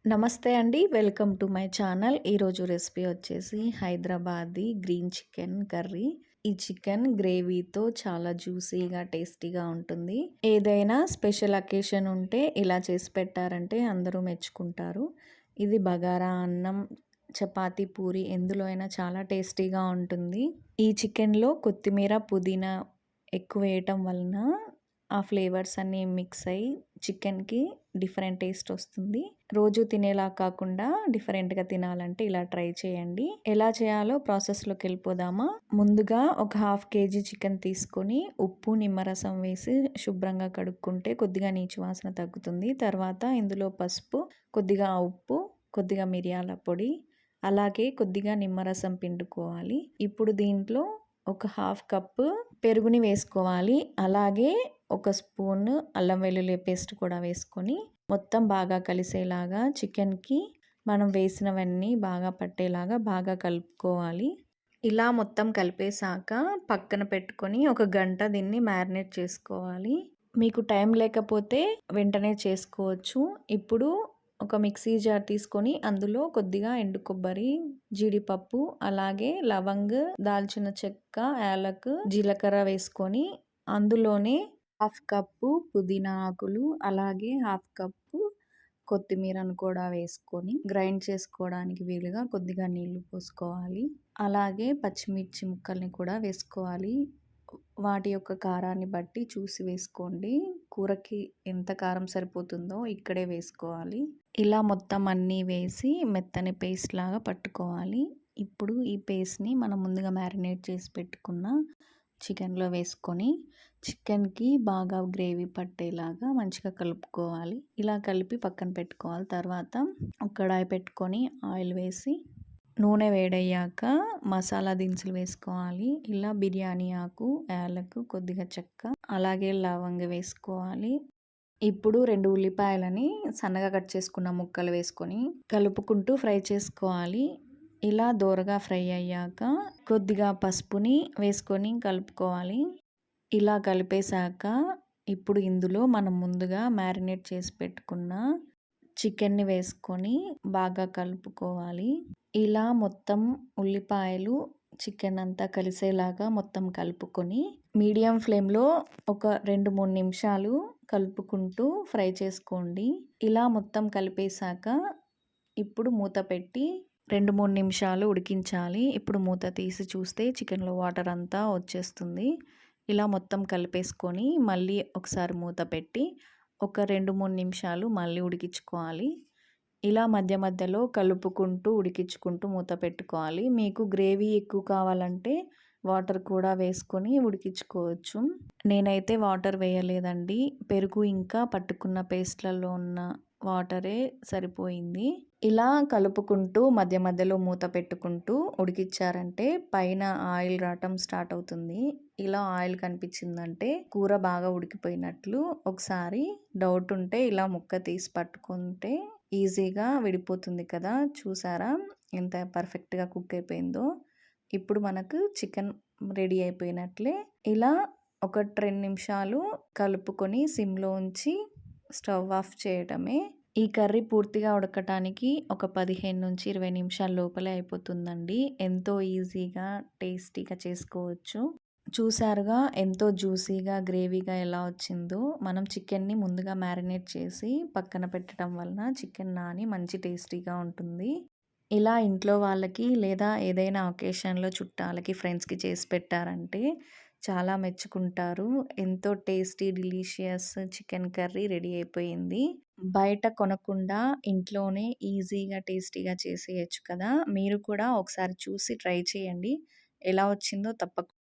నమస్తే అండి. Welcome to my channel. ఈరోజు రెసిపీ వచ్చేసి హైదరాబాదీ గ్రీన్ చికెన్ కర్రీ. ఈ చికెన్ గ్రేవీతో చాలా జ్యూసీగా, టేస్టీగా ఉంటుంది. ఏదైనా స్పెషల్ అకేషన్ ఉంటే ఇలా చేసి పెట్టారంటే అందరూ మెచ్చుకుంటారు. ఇది బగారా అన్నం, చపాతీ, పూరి ఎందులో అయినా చాలా టేస్టీగా ఉంటుంది. ఈ చికెన్‌లో కొత్తిమీర, పుదీనా ఎక్కువ వేయటం వలన ఆ ఫ్లేవర్స్ అన్నీ మిక్స్ అయ్యి చికెన్‌కి డిఫరెంట్ టేస్ట్ వస్తుంది. రోజు తినేలా కాకుండా డిఫరెంట్‌గా తినాలంటే ఇలా ట్రై చేయండి. ఎలా చేయాలో ప్రాసెస్‌లోకి వెళ్ళిపోదామా? ముందుగా ఒక హాఫ్ కేజీ చికెన్ తీసుకొని ఉప్పు, నిమ్మరసం వేసి శుభ్రంగా కడుక్కుంటే కొద్దిగా నీచు వాసన తగ్గుతుంది. తర్వాత ఇందులో పసుపు, కొద్దిగా ఉప్పు, కొద్దిగా మిరియాల పొడి, అలాగే కొద్దిగా నిమ్మరసం పిండుకోవాలి. ఇప్పుడు దీంట్లో ఒక హాఫ్ కప్పు పెరుగుని వేసుకోవాలి. అలాగే ఒక స్పూన్ అల్లం వెల్లుల్లి పేస్ట్ కూడా వేసుకొని మొత్తం బాగా కలిసేలాగా చికెన్‌కి మనం వేసినవన్నీ బాగా పట్టేలాగా బాగా కలుపుకోవాలి. ఇలా మొత్తం కలిపేసాక పక్కన పెట్టుకొని ఒక గంట దీన్ని మ్యారినేట్ చేసుకోవాలి. మీకు టైం లేకపోతే వెంటనే చేసుకోవచ్చు. ఇప్పుడు ఒక మిక్సీ జార్ తీసుకొని అందులో కొద్దిగా ఎండు కొబ్బరి, జీడిపప్పు, అలాగే లవంగ్, దాల్చిన చెక్క, యాలకు, జీలకర్ర వేసుకొని అందులోనే హాఫ్ కప్పు పుదీనా ఆకులు, అలాగే హాఫ్ కప్పు కొత్తిమీరను కూడా వేసుకొని గ్రైండ్ చేసుకోవడానికి వీలుగా కొద్దిగా నీళ్లు పోసుకోవాలి. అలాగే పచ్చిమిర్చి ముక్కల్ని కూడా వేసుకోవాలి. వాటి యొక్క కారాన్ని బట్టి చూసి వేసుకోండి. కూరకి ఎంత కారం సరిపోతుందో ఇక్కడే వేసుకోవాలి. ఇలా మొత్తం అన్నీ వేసి మెత్తని పేస్ట్ లాగా పట్టుకోవాలి. ఇప్పుడు ఈ పేస్ట్‌ని మనం ముందుగా మ్యారినేట్ చేసి పెట్టుకున్న చికెన్‌లో వేసుకొని చికెన్‌కి బాగా గ్రేవీ పట్టేలాగా మంచిగా కలుపుకోవాలి. ఇలా కలిపి పక్కన పెట్టుకోవాలి. తర్వాత ఒక కడాయి పెట్టుకొని ఆయిల్ వేసి నూనె వేడయ్యాక మసాలా దినుసులు వేసుకోవాలి. ఇలా బిర్యానీ ఆకు, యాలకు, కొద్దిగా చెక్క, అలాగే లవంగ వేసుకోవాలి. ఇప్పుడు 2 ఉల్లిపాయలని సన్నగా కట్ చేసుకున్న ముక్కలు వేసుకొని కలుపుకుంటూ ఫ్రై చేసుకోవాలి. ఇలా దోరగా ఫ్రై అయ్యాక కొద్దిగా పసుపుని వేసుకొని కలుపుకోవాలి. ఇలా కలిపేశాక ఇప్పుడు ఇందులో మనం ముందుగా మ్యారినేట్ చేసి పెట్టుకున్న చికెన్ని వేసుకొని బాగా కలుపుకోవాలి. ఇలా మొత్తం ఉల్లిపాయలు, చికెన్ అంతా కలిసేలాగా మొత్తం కలుపుకొని మీడియం ఫ్లేమ్‌లో ఒక 2, 3 నిమిషాలు కలుపుకుంటూ ఫ్రై చేసుకోండి. ఇలా మొత్తం కలిపేశాక ఇప్పుడు మూత పెట్టి 2, 3 నిమిషాలు ఉడికించాలి. ఇప్పుడు మూత తీసి చూస్తే చికెన్‌లో వాటర్ అంతా వచ్చేస్తుంది. ఇలా మొత్తం కలిపేసుకొని మళ్ళీ ఒకసారి మూత పెట్టి ఒక 2, 3 నిమిషాలు మళ్ళీ ఉడికించుకోవాలి. ఇలా మధ్య మధ్యలో కలుపుకుంటూ ఉడికించుకుంటూ మూత పెట్టుకోవాలి. మీకు గ్రేవీ ఎక్కువ కావాలంటే వాటర్ కూడా వేసుకొని ఉడికించుకోవచ్చు. నేనైతే వాటర్ వేయలేదండి. పెరుగు ఇంకా పట్టుకున్న పేస్ట్‌లలో ఉన్న వాటరే సరిపోయింది. ఇలా కలుపుకుంటూ మధ్య మధ్యలో మూత పెట్టుకుంటూ ఉడికిచ్చారంటే పైన ఆయిల్ రావటం స్టార్ట్ అవుతుంది. ఇలా ఆయిల్ కనిపించిందంటే కూర బాగా ఉడికిపోయినట్లు. ఒకసారి డౌట్ ఉంటే ఇలా ముక్క తీసి పట్టుకుంటే ఈజీగా విడిపోతుంది కదా! చూసారా ఎంత పర్ఫెక్ట్‌గా కుక్ అయిపోయిందో. ఇప్పుడు మనకు చికెన్ రెడీ అయిపోయినట్లే. ఇలా ఒక 2 నిమిషాలు కలుపుకొని సిమ్‌లో ఉంచి స్టవ్ ఆఫ్ చేయటమే. ఈ కర్రీ పూర్తిగా ఉడకటానికి ఒక 15-20 నిమిషాల లోపలే అయిపోతుందండి. ఎంతో ఈజీగా, టేస్టీగా చేసుకోవచ్చు. చూసారుగా ఎంతో జ్యూసీగా, గ్రేవీగా ఎలా వచ్చిందో. మనం చికెన్‌ని ముందుగా మ్యారినేట్ చేసి పక్కన పెట్టడం వలన చికెన్ నాని మంచి టేస్టీగా ఉంటుంది. ఇలా ఇంట్లో వాళ్ళకి లేదా ఏదైనా ఒకేషన్‌లో చుట్టాలకి, ఫ్రెండ్స్‌కి చేసి పెట్టారంటే చాలా మెచ్చుకుంటారు. ఎంతో tasty, delicious chicken curry ready అయిపోయింది. బయట కొనకుండా ఇంట్లోనే ఈజీగా, టేస్టీగా చేసేయొచ్చు కదా! మీరు కూడా ఒకసారి చూసి ట్రై చేయండి. ఎలా వచ్చిందో తప్పకుండా